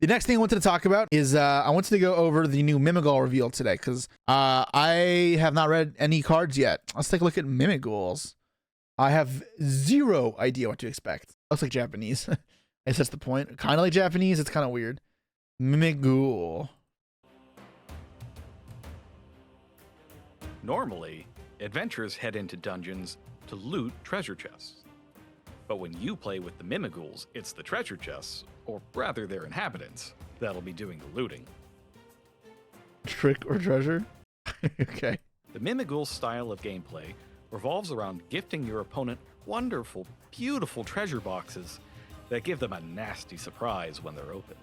The next thing I wanted to talk about is I wanted to go over the new Mimighoul reveal today because I have not read any cards yet. Let's take a look at Mimighouls. I have zero idea what to expect. Looks like Japanese. I guess that's the point. Kind of like Japanese. It's kind of weird. Mimighoul. Normally, adventurers head into dungeons to loot treasure chests. But when you play with the Mimighouls, it's the treasure chests, or rather their inhabitants, that'll be doing the looting. Trick or treasure? Okay. The Mimighoul style of gameplay revolves around gifting your opponent wonderful, beautiful treasure boxes that give them a nasty surprise when they're opened.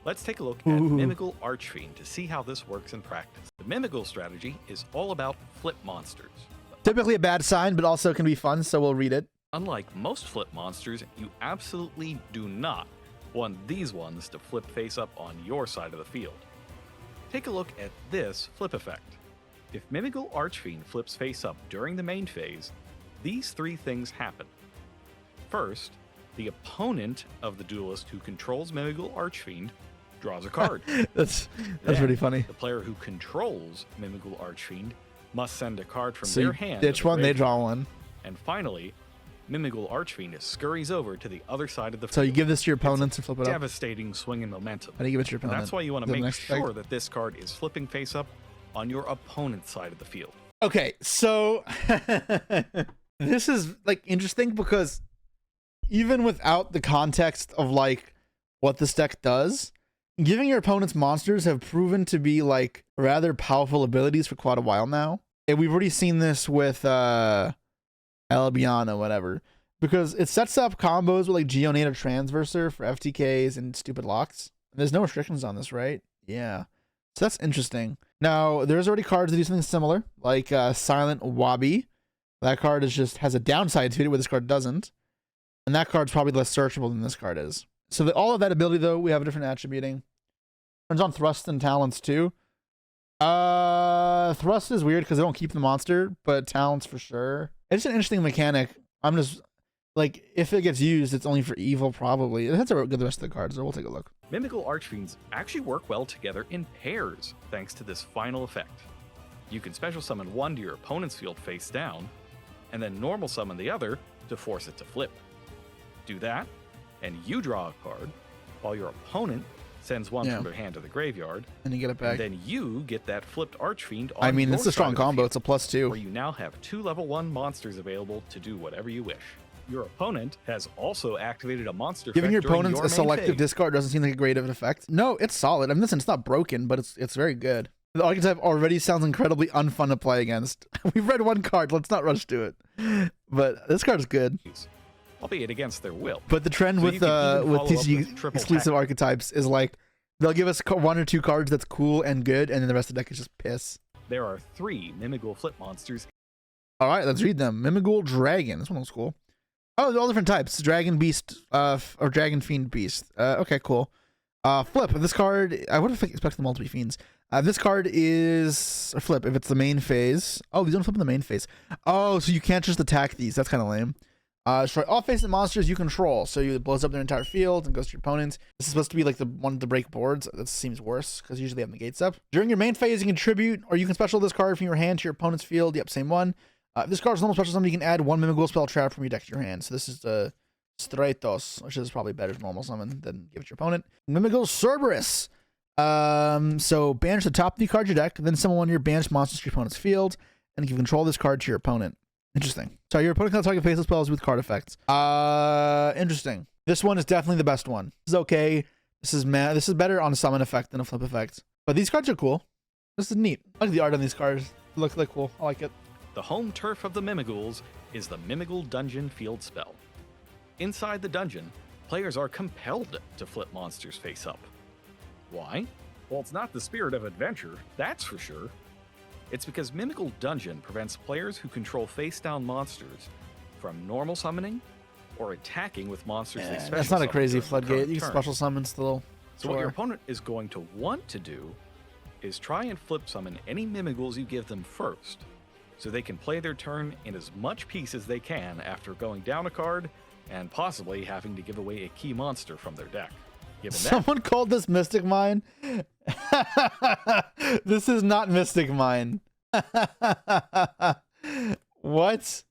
Let's take a look at Mimighoul Archfiend to see how this works in practice. The Mimighoul strategy is all about flip monsters. Typically a bad sign, but also can be fun, so we'll read it. Unlike most flip monsters, you absolutely do not want these ones to flip face up on your side of the field. Take a look at this flip effect. If Mimighoul Archfiend flips face up during the main phase, these three things happen. First, the opponent of the duelist who controls Mimighoul Archfiend draws a card. That's pretty funny. The player who controls Mimighoul Archfiend must send a card from their hand. Ditch one, they draw one. And finally, Mimighoul Archfiend scurries over to the other side of the field. So you give this to your opponents and flip it up? Devastating swing and momentum. How do you give it to your opponent? That's why you want to make sure that this card is flipping face up on your opponent's side of the field. Okay, so this is like interesting because even without the context of like what this deck does, giving your opponent's monsters have proven to be like rather powerful abilities for quite a while now. And we've already seen this with Albion or whatever, because it sets up combos with like Geonata Transverser for FTKs and stupid locks. And there's no restrictions on this, right? Yeah. So that's interesting. Now, there's already cards that do something similar, like Silent Wabi. That card is just has a downside to it where this card doesn't. And that card's probably less searchable than this card is. So all of that ability, though, we have a different attributing. Turns on Thrust and Talents, too. Thrust is weird because they don't keep the monster, but Talents for sure. It's an interesting mechanic. I'm just like, if it gets used, it's only for evil, probably. That's how good the rest of the cards, so we'll take a look. Mimighoul Archfiends actually work well together in pairs, thanks to this final effect. You can special summon one to your opponent's field face down, and then normal summon the other to force it to flip. Do that, and you draw a card, while your opponent sends one from their hand to the graveyard, and you get it back. And then you get that flipped Archfiend on I mean, it's a strong combo. Field, it's a +2. where you now have 2 level 1 monsters available to do whatever you wish. Your opponent has also activated a monster. Giving your opponents a selective phase. discard doesn't seem like a great of an effect. No, it's solid. I mean, listen, it's not broken, but it's very good. The archetype already sounds incredibly unfun to play against. We've read one card. Let's not rush to it. But this card is good. Albeit against their will. But the trend with TCG exclusive archetypes is like, they'll give us 1 or 2 cards that's cool and good, and then the rest of the deck is just piss. There are 3 Mimighoul flip monsters. All right, let's read them. Mimighoul Dragon. This one looks cool. Oh, they're all different types. Dragon Beast, or Dragon Fiend Beast. Okay, cool. Flip. This card, I would have expected them all to be fiends. This card is a flip if it's the main phase. Oh, these don't flip in the main phase. Oh, so you can't just attack these. That's kind of lame. Destroy all face-up monsters you control. So it blows up their entire field and goes to your opponents. This is supposed to be like the one to break boards. That seems worse because usually they have the gates up. During your main phase, you can tribute, or you can special this card from your hand to your opponent's field. Yep, same one. If this card is normal special summon, you can add 1 Mimighoul spell trap from your deck to your hand. So this is the Stratos, which is probably better than normal summon than give it to your opponent. Mimighoul Cerberus. So banish the top of the card of your deck, then summon one of your banished monsters to your opponent's field, and you can control this card to your opponent. Interesting. So your opponent can target faceless spells with card effects. Interesting. This one is definitely the best one. This is okay. This is better on a summon effect than a flip effect. But these cards are cool. This is neat. I like the art on these cards. They look cool. I like it. The home turf of the Mimighouls is the Mimighoul Dungeon Field spell. Inside the dungeon, players are compelled to flip monsters face up. Why? Well, it's not the spirit of adventure, that's for sure. It's because Mimighoul Dungeon prevents players who control face-down monsters from normal summoning or attacking with monsters they special That's not a crazy summon floodgate. You can special summon still. So what your opponent is going to want to do is try and flip summon any Mimighouls you give them first, so they can play their turn in as much peace as they can after going down a card and possibly having to give away a key monster from their deck. Given that, Someone called this Mystic Mine. This is not Mystic Mine. What?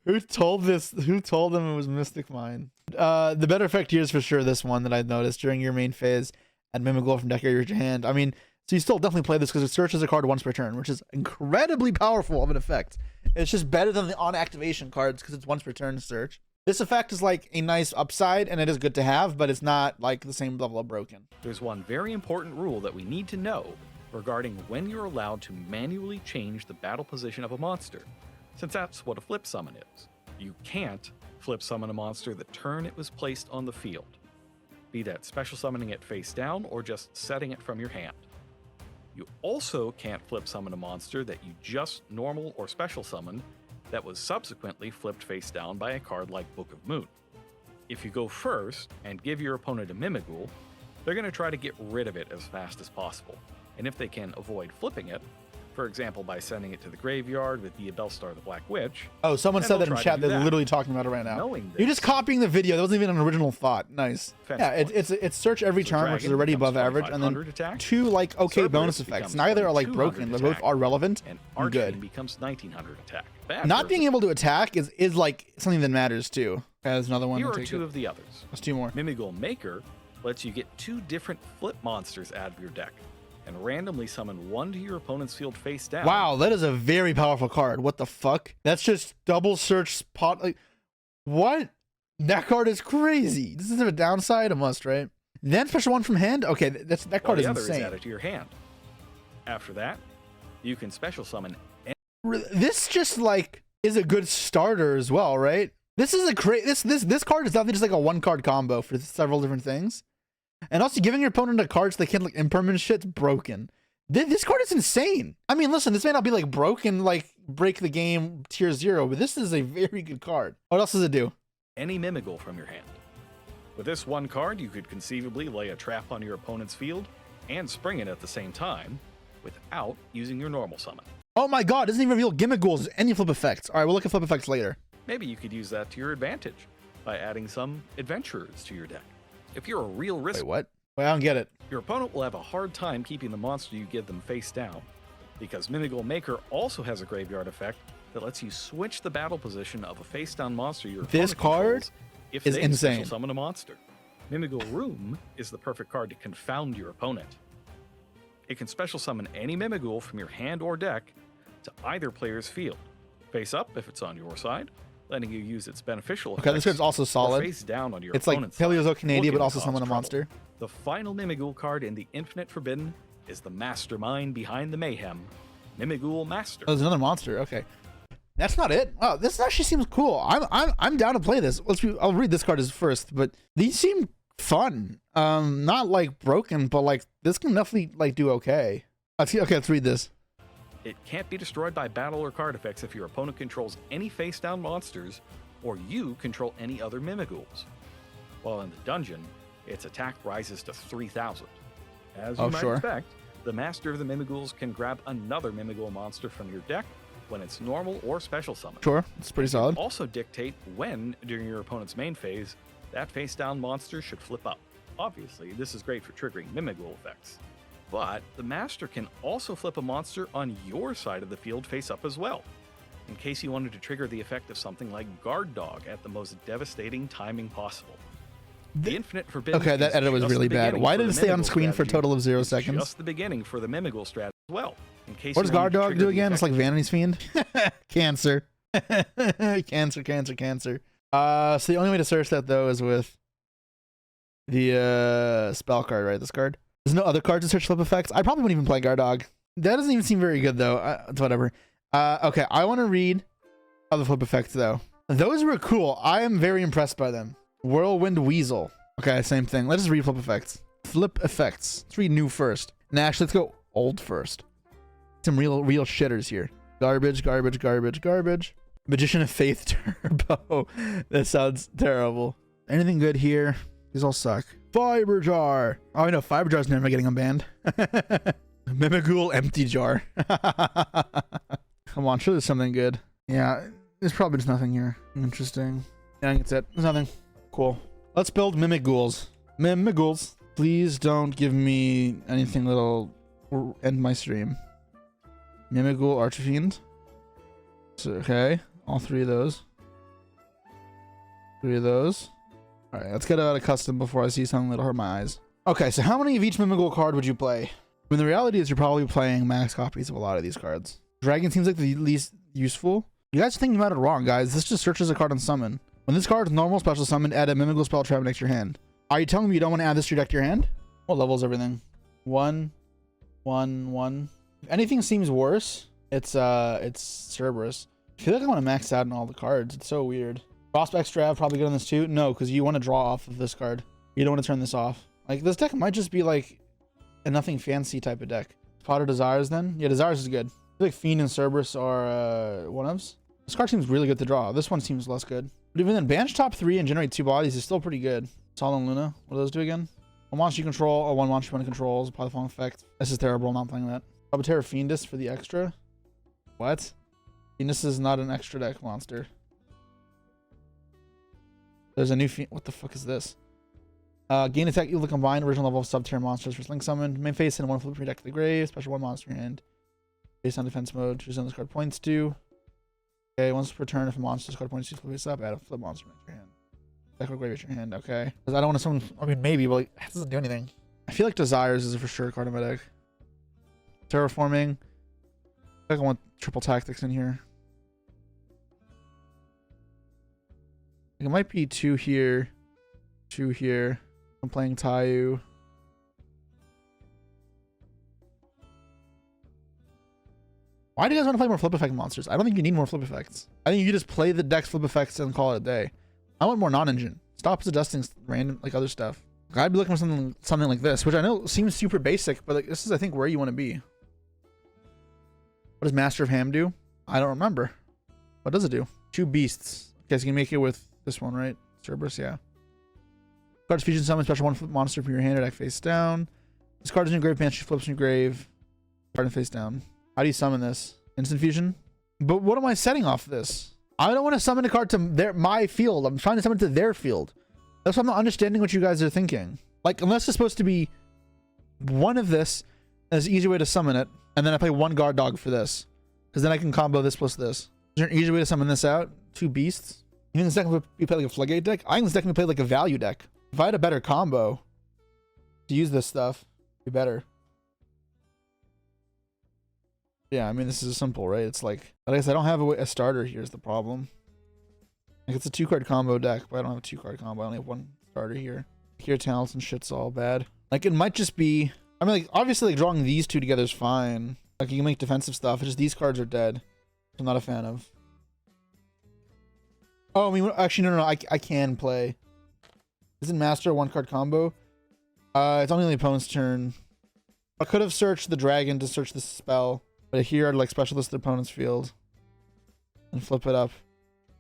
Who told this? Who told them it was Mystic Mine? The better effect here is for sure this one that I noticed during your main phase. Add Mimighoul from deck area to hand. I mean, so you still definitely play this because it searches a card once per turn, which is incredibly powerful of an effect. It's just better than the on activation cards because it's once per turn search. This effect is like a nice upside and it is good to have, but it's not like the same level of broken. there's one very important rule that we need to know regarding when you're allowed to manually change the battle position of a monster, since that's what a flip summon is. You can't flip summon a monster the turn it was placed on the field, be that special summoning it face down or just setting it from your hand. You also can't flip summon a monster that you just normal or special summoned that was subsequently flipped face down by a card like Book of Moon. If you go first and give your opponent a Mimighoul, they're going to try to get rid of it as fast as possible, and if they can avoid flipping it, for example by sending it to the graveyard with the Belstar the Black Witch. Oh, someone then said they'll that in try to chat. do They're that. literally talking about it right now. Knowing You're just this, copying the video. That wasn't even an original thought. Nice. Fence Yeah, points. it's search every So turn, which is Dragon already becomes above average, and then 2500 attack, 2 like okay Cerberus bonus effects. becomes Neither are like 2200 broken, but both attack, are relevant and and good. Archfiend becomes 1900 attack. Bad Not versus- being able to attack is like something that matters too. Okay, there's another one. Here to are take two it. of the others. There's 2 more. Mimighoul Maker lets you get 2 different flip monsters out of your deck and randomly summon one to your opponent's field face down. Wow, that is a very powerful card. What the fuck? That's just double search spot. Like, what? That card is crazy. Does this have a downside? It must, right? Then special one from hand. Okay, that while card is the other insane. is added to your hand. After that, you can special summon This just like is a good starter as well, right? This is a great. This card is definitely just like a 1-card combo for several different things, and also giving your opponent a card so they can't like impermanent shit's broken. This card is insane. I mean, listen, this may not be like broken, like break the game tier 0, but this is a very good card. What else does it do? any Mimighoul from your hand. With this one card, you could conceivably lay a trap on your opponent's field and spring it at the same time without using your normal summon. Oh my god, it doesn't even reveal Mimighouls any flip effects. All right, we'll look at flip effects later. Maybe you could use that to your advantage by adding some adventurers to your deck. If you're a real risk, Wait, what? Wait, I don't get it. your opponent will have a hard time keeping the monster you give them face down, because Mimighoul Maker also has a graveyard effect that lets you switch the battle position of a face-down monster your This opponent card controls if is they insane. special summon a monster. Mimighoul Room is the perfect card to confound your opponent. It can special summon any Mimighoul from your hand or deck to either player's field, face up if it's on your side, letting you use its beneficial Okay, this effects, card's also or solid. face down on your It's like opponent's side, Paleozoic Canadian, but looking also to summon a cause trouble. monster. The final Mimighoul card in the Infinite Forbidden is the mastermind behind the mayhem, Mimighoul Master. Oh, there's another monster. Okay, that's not it. Wow, this actually seems cool. I'm down to play this. I'll read this card as first, but these seem fun. Not like broken, but like this can definitely like do okay. Let's read this. It can't be destroyed by battle or card effects if your opponent controls any face-down monsters or you control any other Mimighouls. While in the dungeon, its attack rises to 3,000. As you might sure. expect, the Master of the Mimighouls can grab another Mimighoul monster from your deck when it's normal or special summon. Sure, it's pretty solid. Also dictate when, during your opponent's main phase, that face-down monster should flip up. Obviously, this is great for triggering Mimighoul effects. But the Master can also flip a monster on your side of the field face up as well, in case you wanted to trigger the effect of something like Guard Dog at the most devastating timing possible. The Infinite Forbidden. Okay, that is edit was just really the bad. beginning Why for did the it stay on Mimighoul screen for a strategy. total of 0 It's seconds? just the beginning for the Mimighoul strat as well. In case What you does Guard wanted to Dog trigger do the again? It's effect- like Vanity's Fiend. Cancer. Cancer. So the only way to search that though is with the spell card, right? This card. There's no other cards to search flip effects. I probably wouldn't even play Guard Dog. That doesn't even seem very good though. It's whatever. Okay, I want to read other flip effects though. Those were cool. I am very impressed by them. Whirlwind Weasel. Okay, same thing. Let's just read flip effects. Flip effects. Let's read new first. Nah, actually, let's go old first. Some real shitters here. Garbage. Magician of Faith Turbo. That sounds terrible. Anything good here? These all suck. Fiber Jar. Oh, I know. Fiber Jar's never getting unbanned. Mimighoul Empty Jar. Come on, sure there's something good. Yeah, there's probably just nothing here. Interesting. Yeah, I think that's it. There's nothing. Cool. Let's build Mimighouls. Mimighouls. Please don't give me anything that'll end my stream. Mimighoul, Archfiend. So, okay, all 3 of those. 3 of those. All right, let's get out of custom before I see something that'll hurt my eyes. Okay, so how many of each Mimighoul card would you play? I mean, the reality is you're probably playing max copies of a lot of these cards. Dragon seems like the least useful. You guys are thinking about it wrong, guys. This just searches a card on summon. When this card is normal special summon, add a Mimighoul spell trap next to your hand. Are you telling me you don't want to add this to your deck to your hand? What level is everything? 1, 1, 1. If anything seems worse, it's Cerberus. I feel like I want to max out on all the cards. It's so weird. Prospect Strav probably good on this too. No, because you want to draw off of this card. You don't want to turn this off. Like, this deck might just be like a nothing fancy type of deck. Potter Desires then? Yeah, Desires is good. I feel like Fiend and Cerberus are one-ofs. This card seems really good to draw. This one seems less good. But even then, Banish top 3 and generate 2 bodies is still pretty good. Sol and Luna. What do those do again? 1 monster you control, or 1 monster you want to control is apply the following effect. This is terrible. I'm not playing that. Terra Fiendus for the extra. What? Fiendus is not an extra deck monster. There's a new Fiend. What the fuck is this? Gain attack equal to combined original level of sub-tier monsters for Link Summon. Main face and 1 flip your deck to the grave. Special 1 monster in your hand. Based on defense mode, choose on this card points to. Okay, once per turn, if a monster's card points to flip this up, add a flip monster into your hand. Deck or grave your hand, okay. Because I don't want to summon. I mean, maybe, but like, it doesn't do anything. I feel like Desires is a for sure card in my deck. Terraforming. I think I want triple tactics in here. It might be 2 here, 2 here. I'm playing Tayu. Why do you guys want to play more flip effect monsters? I don't think you need more flip effects. I think you just play the deck's flip effects and call it a day. I want more non-engine. Stop suggesting random like other stuff. I'd be looking for something like this, which I know seems super basic, but like this is I think where you want to be. What does Master of Ham do? I don't remember. What does it do? 2 beasts. Okay, so you can make it with this one, right? Cerberus, yeah. Cards fusion summon special 1 flip monster from your hand or deck face down. This card is in your grave, Banshee flips in your grave. Card in face down. How do you summon this? Instant fusion? But what am I setting off this? I don't want to summon a card to my field. I'm trying to summon it to their field. That's why I'm not understanding what you guys are thinking. Like, unless it's supposed to be 1 of this, there's an easy way to summon it, and then I play 1 guard dog for this. Because then I can combo this plus this. Is there an easy way to summon this out? 2 beasts? You think this deck can be played like a floodgate deck? I think this deck can be played like a value deck. If I had a better combo to use this stuff, it'd be better. Yeah, I mean, this is simple, right? It's like I guess I don't have a starter. Here's the problem. Like, it's a 2-card combo deck, but I don't have a 2-card combo. I only have 1 starter here. Here, talents and shit's all bad. Like, it might just be. I mean, like, obviously, like drawing these 2 together is fine. Like, you can make defensive stuff. It's just these cards are dead. I'm not a fan of. Oh, I mean, actually, no. I can play. Isn't Master a 1-card combo? It's only the opponent's turn. I could have searched the dragon to search the spell. But here I'd like specialist the opponent's field and flip it up.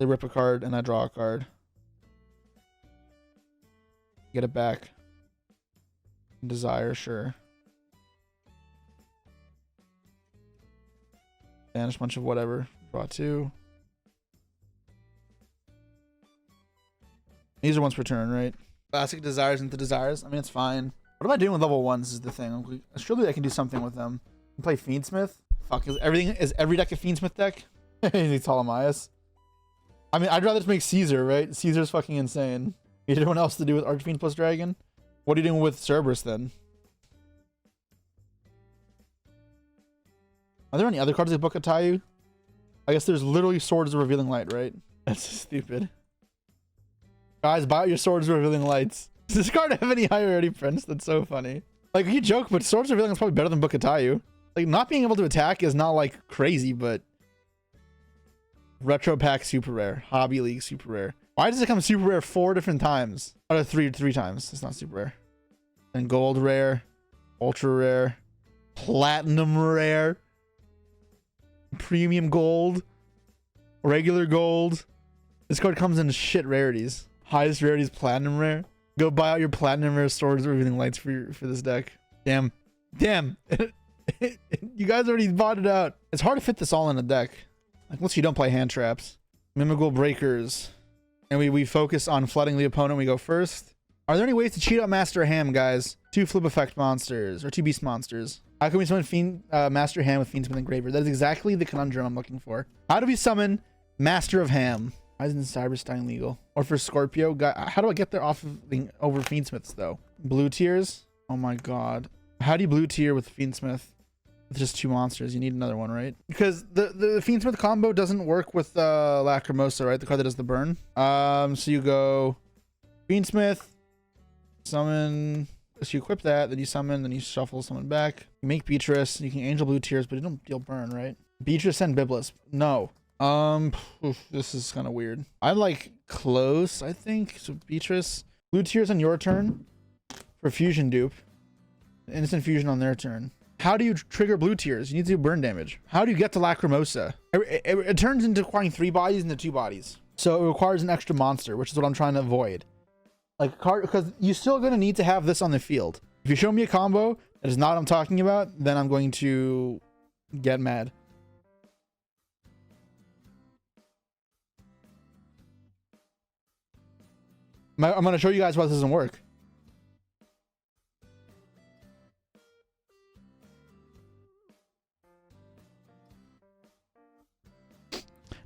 They rip a card and I draw a card. Get it back. Desire, sure. Banish a bunch of whatever. Draw 2. These are once per turn, right? Classic Desires into Desires. I mean, it's fine. What am I doing with level 1s is the thing. Surely I can do something with them. I can play Fiend Smith. Fuck, is every deck a Fiend Smith deck? He's Ptolemaeus. I mean, I'd rather just make Caesar, right? Caesar's fucking insane. You had anyone else to do with Archfiend plus Dragon? What are you doing with Cerberus then? Are there any other cards that book a Tayu? I guess there's literally Swords of Revealing Light, right? That's so stupid. Guys, buy out your Swords of Revealing Lights. Does this card have any higher rarity prints? That's so funny. Like, you joke, but Swords of Revealing is probably better than Book of Tayu. Like, not being able to attack is not, like, crazy, but... Retro Pack super rare. Hobby League super rare. Why does it come super rare 4 different times? Or three times. It's not super rare. And gold rare. Ultra rare. Platinum rare. Premium gold. Regular gold. This card comes in shit rarities. Highest rarity is platinum rare. Go buy out your platinum rare Swords of Revealing Lights for this deck. Damn. You guys already bought it out. It's hard to fit this all in a deck. Like, unless you don't play hand traps. Mimighoul Breakers. And we focus on flooding the opponent. We go first. Are there any ways to cheat out Master Ham, guys? 2 flip effect monsters or 2 beast monsters. How can we summon Fiend, Master Ham with Fiend Smith Engraver? That is exactly the conundrum I'm looking for. How do we summon Master of Ham? Why isn't Cyberstein legal? Or for Scorpio? How do I get there off of over Fiend Smiths though? Blue tiers? Oh my god. How do you blue tier with Fiend Smith? With just 2 monsters. You need another one, right? Because the Fiend Smith combo doesn't work with Lacrimosa, right? The card that does the burn. So you go Fiend Smith, summon. So you equip that, then you summon, then you shuffle someone back. You make Beatrice, you can Angel Blue Tears, but you don't deal burn, right? Beatrice and Biblis. No. This is kind of weird. I like close, I think. So Beatrice. Blue Tears on your turn for fusion dupe. Instant fusion on their turn. How do you trigger Blue Tears? You need to do burn damage. How do you get to Lacrimosa? It turns into acquiring 3 bodies into 2 bodies. So it requires an extra monster, which is what I'm trying to avoid. Like card, because you're still going to need to have this on the field. If you show me a combo that is not what I'm talking about, then I'm going to get mad. I'm going to show you guys why this doesn't work.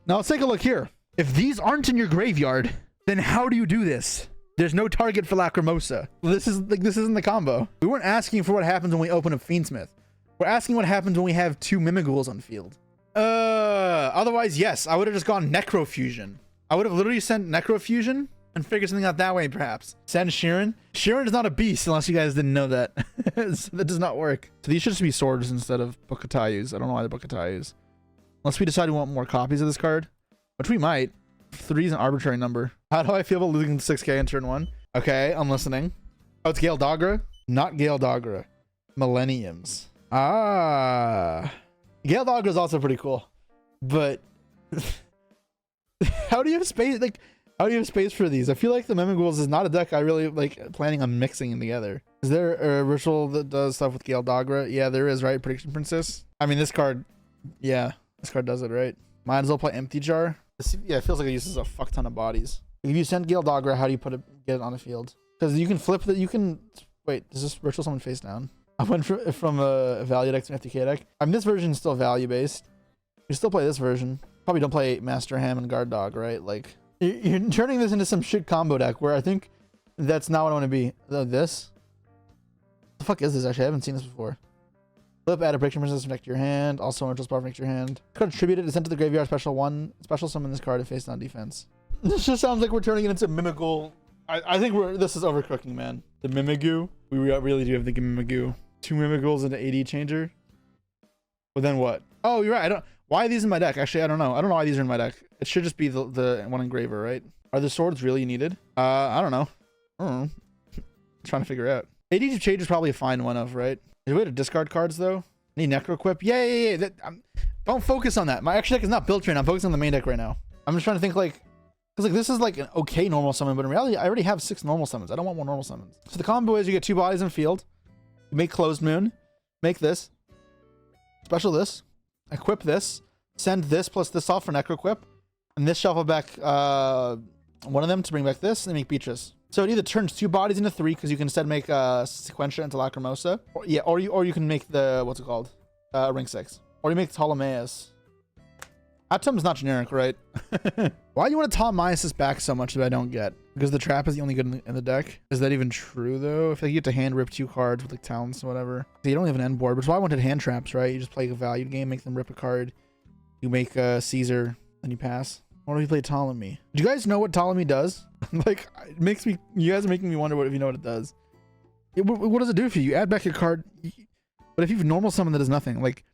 Now let's take a look here. If these aren't in your graveyard, then how do you do this? There's no target for Lacrimosa. This isn't the combo. We weren't asking for what happens when we open up Fiend Smith. We're asking what happens when we have 2 Mimighouls on field. Otherwise, yes, I would have just gone Necrofusion. I would have literally sent Necrofusion and figured something out that way, perhaps. Send Sheeran. Sheeran is not a beast, unless you guys didn't know that. So that does not work. So these should just be swords instead of Bukatayus. I don't know why they're Bukatayus. Unless we decide we want more copies of this card, which we might. 3 is an arbitrary number. How do I feel about losing 6k in turn 1? Okay, I'm listening. Oh, it's Gale Dogra? Not Gale Dogra. Millenniums. Ah. Gale Dogra is also pretty cool. But how do you have space? Like, how do you have space for these? I feel like the Mimighouls is not a deck I really like planning on mixing together. Is there a ritual that does stuff with Gale Dogra? Yeah, there is, right? Prediction Princess. I mean, this card, yeah, this card does it, right? Might as well play Empty Jar. Yeah, it feels like it uses a fuck ton of bodies. If you send Gale Dogra, how do you get it on the field? Because you can flip that. You can wait. Does this ritual summon face down? I went from a value deck to an FTK deck. I mean, this version is still value based. You still play this version. Probably don't play Master Ham and Guard Dog, right? Like you're turning this into some shit combo deck where I think that's not what I want to be. This. What the fuck is this? Actually, I haven't seen this before. Flip, add a prediction princess to connect your hand. Also, ritual spell connect your hand. Card attributed is sent to the graveyard. Special summon this card to face down defense. This just sounds like we're turning it into Mimighoul. I think this is overcooking, man. The Mimighoul. We really do have the Mimighoul. 2 Mimighouls and an AD changer. Well, then what? Oh, you're right. Why are these in my deck? Actually, I don't know. I don't know why these are in my deck. It should just be the one engraver, right? Are the swords really needed? I don't know. Trying to figure out. AD change is probably a fine one of, right? Is there a way to discard cards though? Need Necroquip? Yeah. Don't focus on that. My extra deck is not built right now. I'm focusing on the main deck right now. I'm just trying to think like, because like this is like an okay normal summon, but in reality, I already have 6 normal summons. I don't want more normal summons. So the combo is you get 2 bodies in field. You make Closed Moon. Make this. Special this. Equip this. Send this plus this off for Necroquip. And this shuffle back one of them to bring back this and make Beatrice. So it either turns 2 bodies into 3 because you can instead make Sequentia into Lacrimosa. Or you can make the, what's it called? Ring 6. Or you make Ptolemaeus. Atom's not generic, right? Why do you want to Ptolemaeus this back so much that I don't get? Because the trap is the only good in the deck? Is that even true though? I feel like you have to hand rip 2 cards with like talents or whatever. So you don't have an end board, which is why I wanted hand traps, right? You just play a valued game, make them rip a card. You make Caesar, then you pass. Why do you play Ptolemy? Do you guys know what Ptolemy does? Like, it makes me, you guys are making me wonder if you know what it does. What does it do for you? You add back a card, but if you've normal summon, that does nothing. Like,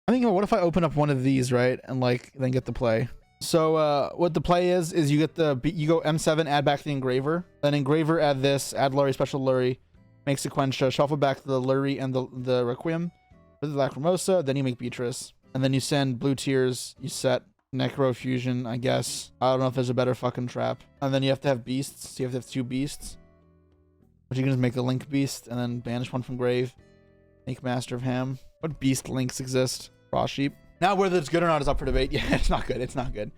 I think, what if I open up one of these, right? And like, then get the play. So, what the play is you get you go M7, add back the engraver. Then engraver, add this, add Lurie, special Lurie, make Sequentia, shuffle back the Lurie and the Requiem, with the Lacrimosa, then you make Beatrice. And then you send blue tears, you set Necrofusion, I guess. I don't know if there's a better fucking trap. And then you have to have beasts, so you have to have 2 beasts. But you can just make the Link beast and then banish one from grave. Make Master of Ham. What beast links exist? Raw sheep. Now whether it's good or not is up for debate. Yeah, it's not good. It's not good.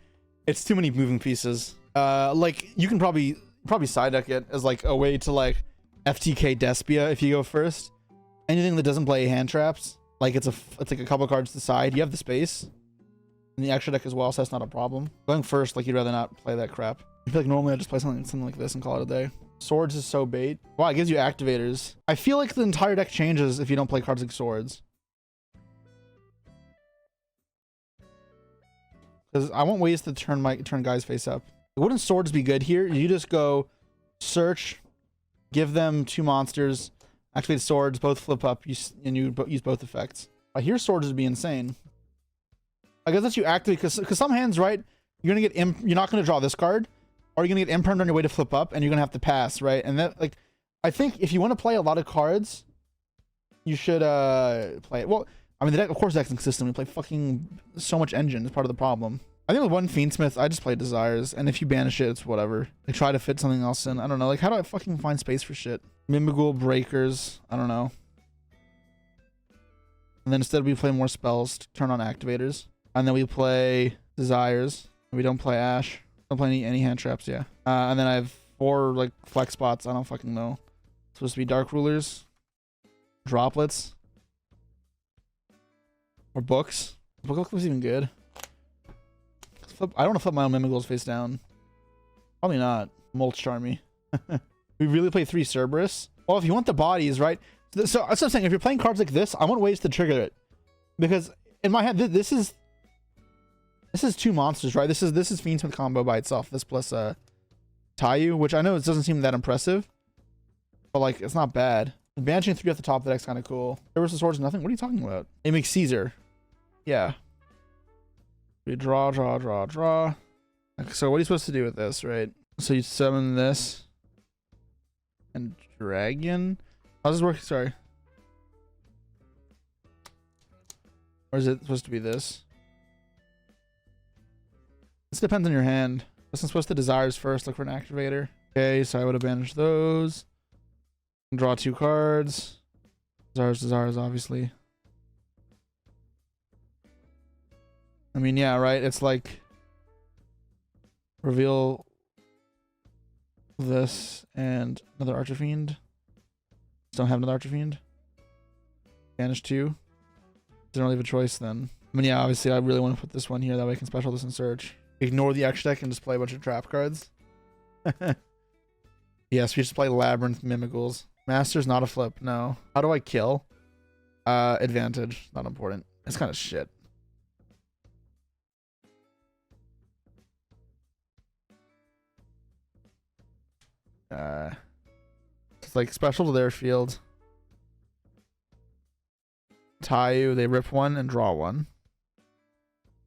It's too many moving pieces. Like you can probably probably side deck it as like a way to like FTK Despia if you go first. Anything that doesn't play hand traps, like it's like a couple cards to the side. You have the space in the extra deck as well, so that's not a problem. Going first, like you'd rather not play that crap. I feel like normally I just play something like this and call it a day. Swords is so bait. Wow, it gives you activators. I feel like the entire deck changes if you don't play cards like swords. Because I won't waste to turn guys face up. Wouldn't swords be good here? You just go search, give them 2 monsters, activate swords, both flip up, and you use both effects. I hear swords would be insane. I guess that's you activate because some hands, right? You're gonna get you're not gonna draw this card, or you're gonna get impermed on your way to flip up, and you're gonna have to pass, right? And that, like, I think if you want to play a lot of cards, you should play it. Well, I mean, the deck, of course, the deck's consistent. We play fucking so much engine. It's part of the problem. I think with one Fiend Smith, I just play Desires, and if you banish it, it's whatever. They try to fit something else in. I don't know. Like, how do I fucking find space for shit? Mimighoul Breakers. I don't know. And then instead we play more spells to turn on activators. And then we play Desires. We don't play Ash. Don't play any hand traps, yeah. And then I have 4 like flex spots. I don't fucking know. It's supposed to be Dark Rulers, Droplets, or Books. Book was even good. I don't want to flip my own Mimighouls face down. Probably not. Mulch Charmy. We really play 3 Cerberus. Well, if you want the bodies, right? So that's what I'm saying. If you're playing cards like this, I want ways to trigger it, because in my head, this is 2 monsters, right? This is Fiend Smith combo by itself. This plus Tayu, which I know it doesn't seem that impressive, but like it's not bad. Banishing 3 off the top of the deck's kind of cool. Cerberus Swords, nothing. What are you talking about? It makes Caesar. Yeah. We draw. Okay, so what are you supposed to do with this, right? So you summon this and dragon. How's this work? Sorry. Or is it supposed to be this? This depends on your hand. This is supposed to Desires first. Look for an activator. Okay, so I would have banished those. Draw 2 cards. Desires, obviously. I mean, yeah, right? It's like reveal this and another Archerfiend. Just don't have another Archerfiend. Banish 2. Didn't really have a choice then. I mean, yeah, obviously I really want to put this one here. That way I can special this and search. Ignore the extra deck and just play a bunch of trap cards. Yes, we just play Labyrinth Mimighouls. Master's not a flip. No. How do I kill? Advantage. Not important. It's kind of shit. It's like special to their field. Tayu, they rip 1 and draw 1.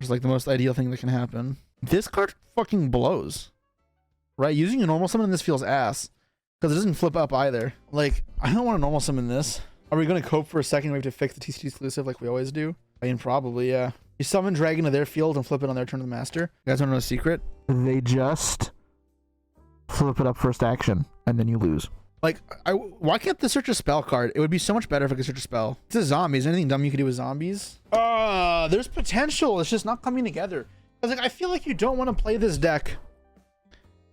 It's like the most ideal thing that can happen. This card fucking blows. Right? Using a normal summon in this feels ass. Because it doesn't flip up either. Like, I don't want to normal summon this. Are we going to cope for a second? We have to fix the TCG exclusive like we always do? I mean, probably, yeah. You summon Dragon to their field and flip it on their turn to the master. You guys want to know a secret? They just flip it up first action, and then you lose. Like, why can't this search a spell card? It would be so much better if I could search a spell. It's a zombie. Is there anything dumb you could do with zombies? There's potential. It's just not coming together. Because like, I feel like you don't want to play this deck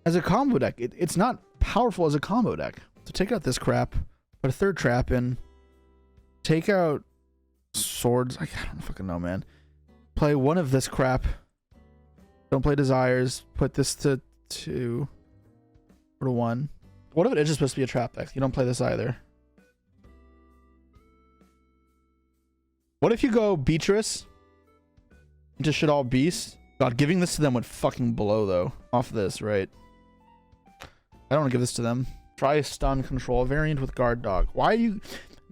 as a combo deck. It's not powerful as a combo deck. So take out this crap. Put a 3rd trap in. Take out swords. I don't fucking know, man. Play 1 of this crap. Don't play Desires. Put this to 2. Or to 1. What if it is just supposed to be a trap deck? You don't play this either. What if you go Beatrice into Shit All Beast? God, giving this to them would fucking blow, though. Off this, right? I don't want to give this to them. Try Stun Control variant with Guard Dog. Why are you...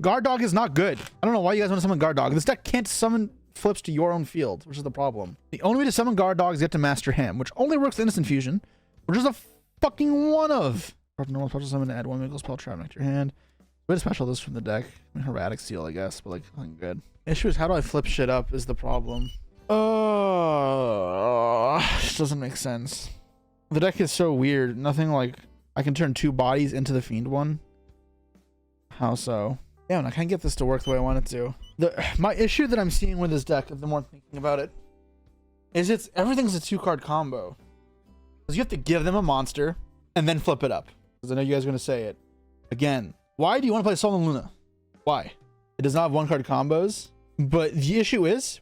Guard Dog is not good. I don't know why you guys want to summon Guard Dog. This deck can't summon flips to your own field, which is the problem. The only way to summon Guard Dog is get to Master Ham, which only works with Innocent Fusion, which is a fucking one of. Normal special summon to add 1 Mimighouls spell trap to your hand. Way to special this from the deck. I mean, Erratic Seal, I guess, but like, nothing good. Issue is how do I flip shit up is the problem. It doesn't make sense. The deck is so weird. Nothing like I can turn 2 bodies into the Fiend one. How so? Damn, I can't get this to work the way I want it to. My issue that I'm seeing with this deck, the more I'm thinking about it, is everything's a 2-card combo. Because you have to give them a monster, and then flip it up. Because I know you guys are going to say it. Again, why do you want to play Sol and Luna? Why? It does not have one card combos. But the issue with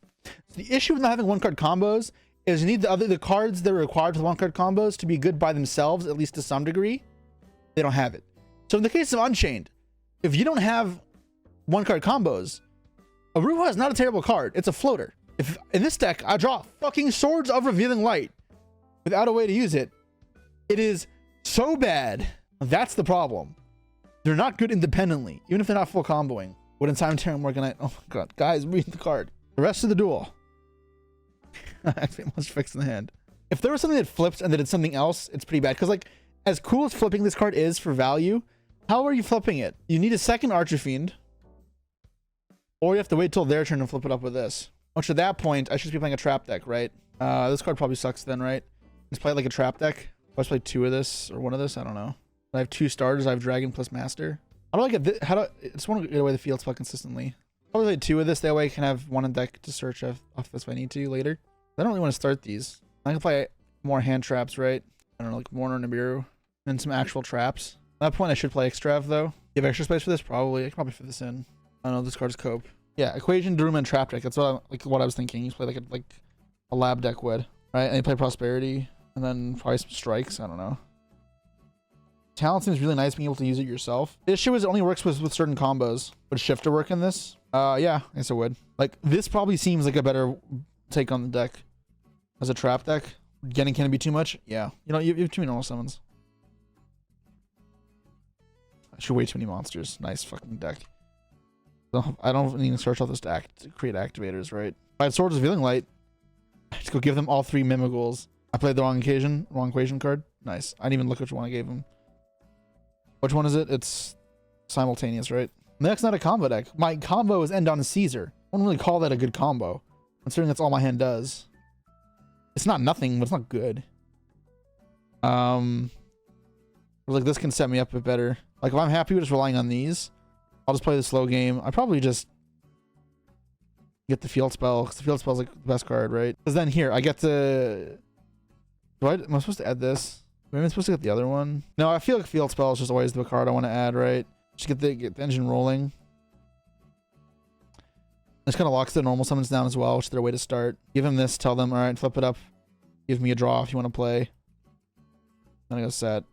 not having one card combos is you need the cards that are required for the one card combos to be good by themselves, at least to some degree. They don't have it. So in the case of Unchained, if you don't have one card combos, Aruha is not a terrible card. It's a floater. If in this deck I draw fucking Swords of Revealing Light without a way to use it, it is so bad. That's the problem. They're not good independently, even if they're not full comboing. What in Time Terror Morganite? Oh my god, guys, read the card. The rest of the duel. Activate must fix in the hand. If there was something that flipped and that did something else, it's pretty bad. Because like, as cool as flipping this card is for value, how are you flipping it? You need a second Archer Fiend, or you have to wait till their turn to flip it up with this. Which at that point, I should be playing a trap deck, right? This card probably sucks then, right? Let's play like a trap deck. Let's play 2 of this or 1 of this. I don't know. I have 2 starters. I have Dragon plus Master. How do I get this? I just want to get away the field spell consistently. Probably play 2 of this. That way I can have 1 in deck to search off this if I need to later. I don't really want to start these. I can play more hand traps, right? I don't know, like Mourner and Nibiru, and some actual traps. At that point, I should play Extrav though. You have extra space for this? Probably. I can probably fit this in. I don't know. This card is cope. Yeah, Equation, Daruma, and Trap deck. That's what I was thinking. You play like a lab deck would, right? And you play Prosperity, and then probably some strikes. I don't know. Talent seems really nice being able to use it yourself. The issue is it only works with certain combos. Would Shifter work in this? Yeah, I guess it would. Like, this probably seems like a better take on the deck as a trap deck. Getting can it be too much? Yeah. You know, you have too many normal summons. I should way too many monsters. Nice fucking deck. I don't need to search all this to create activators, right? If I had Swords of Revealing Light, I just go give them all 3 Mimighouls. I played the wrong equation card. Nice. I didn't even look which one I gave him. Which one is it? It's simultaneous, right? The next not a combo deck. My combo is End on Caesar. I wouldn't really call that a good combo, considering that's all my hand does. It's not nothing, but it's not good. Like this can set me up a bit better. Like if I'm happy with just relying on these, I'll just play the slow game. I probably just get the field spell, because the field spell is like the best card, right? Because then here I get to. Am I supposed to add this? Am I supposed to get the other one? No, I feel like field spell is just always the card I want to add, right? Just get the engine rolling. This kind of locks the normal summons down as well, which is their way to start. Give him this, tell them, all right, flip it up. Give me a draw if you want to play. Then I go set,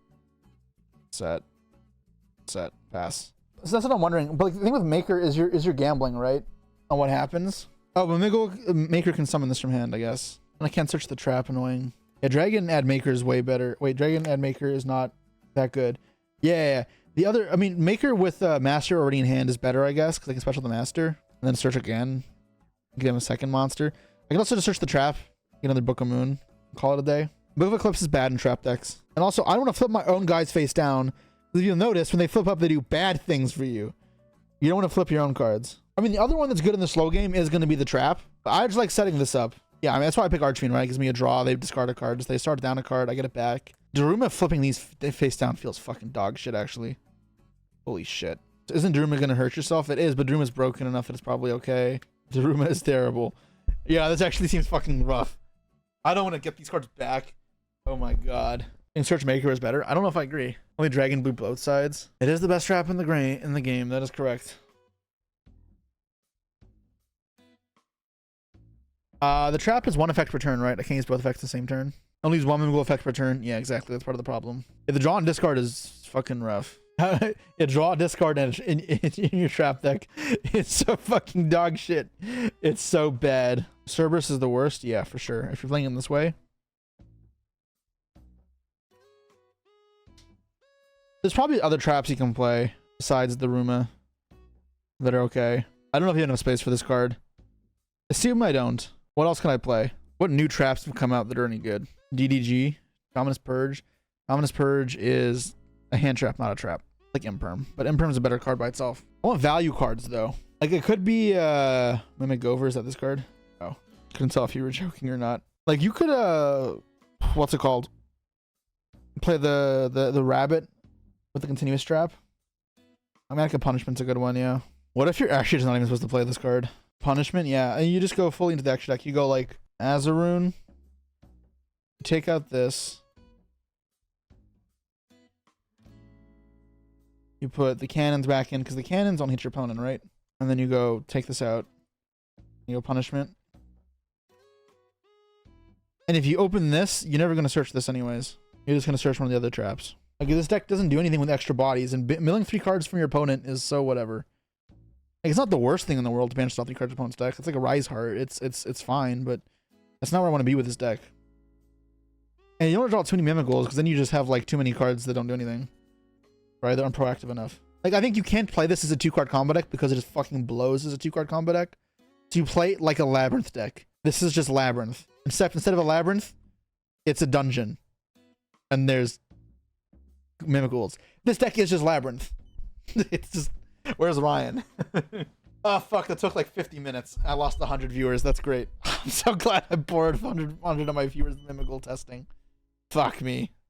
pass. So that's what I'm wondering. But like, the thing with Maker is you're gambling, right? On what happens. Oh, but Maker can summon this from hand, I guess. And I can't search the trap, annoying. Yeah, Dragon Add Maker is way better. Wait, Dragon Add Maker is not that good. Yeah. The other, I mean, Maker with Master already in hand is better, I guess, because I can special the Master. And then search again. Give him a second monster. I can also just search the trap. Get another Book of Moon. Call it a day. Book of Eclipse is bad in trap decks. And also, I don't want to flip my own guys face down. Because you'll notice, when they flip up, they do bad things for you. You don't want to flip your own cards. I mean, the other one that's good in the slow game is going to be the trap. But I just like setting this up. Yeah, I mean, that's why I pick Archfiend, right? It gives me a draw. They discard a card. They start down a card. I get it back. Daruma flipping these face down feels fucking dog shit, actually. Holy shit. Isn't Daruma going to hurt yourself? It is, but Daruma's broken enough that it's probably okay. Daruma is terrible. Yeah, this actually seems fucking rough. I don't want to get these cards back. Oh my god. And Search Maker is better? I don't know if I agree. Only Dragon Blue both sides. It is the best trap in the game. That is correct. The trap is 1 effect per turn, right? I can't use both effects the same turn. Only use 1 Mimighoul effect per turn. Yeah, exactly. That's part of the problem. Yeah, the draw and discard is fucking rough. You draw, discard, and in your trap deck. It's so fucking dog shit. It's so bad. Cerberus is the worst. Yeah, for sure. If you're playing him this way. There's probably other traps you can play besides the Daruma that are okay. I don't know if you have enough space for this card. Assume I don't. What else can I play? What new traps have come out that are any good? DDG, Dominus Purge. Dominus Purge is a hand trap, not a trap. Like Imperm. But Imperm is a better card by itself. I want value cards, though. Like, it could be, Mimighoul. Is that this card? Oh. Couldn't tell if you were joking or not. Like, you could, what's it called? Play the rabbit with the continuous trap. I mean, like a Punishment's a good one, yeah. What if you're actually just not even supposed to play this card? Punishment, yeah. And you just go fully into the extra deck. You go, like, Azaroon. Take out this. You put the cannons back in because the cannons don't hit your opponent, right? And then you go take this out. You go punishment. And if you open this, you're never going to search this anyways. You're just going to search one of the other traps. Like, this deck doesn't do anything with extra bodies, and milling 3 cards from your opponent is so whatever. Like, it's not the worst thing in the world to banish all 3 cards opponent's deck. It's like a Rise Heart. It's fine, but that's not where I want to be with this deck. And you don't want to draw too many Mimighouls, because then you just have like too many cards that don't do anything. Right? They're unproactive enough. Like, I think you can't play this as a 2-card combo deck because it just fucking blows as a 2-card combo deck. So you play it like a Labyrinth deck. This is just Labyrinth. Instead of a Labyrinth, it's a dungeon. And there's Mimighouls. This deck is just Labyrinth. It's just... Where's Ryan? Oh, fuck. That took like 50 minutes. I lost 100 viewers. That's great. I'm so glad I bored 100 of my viewers Mimighoul testing. Fuck me.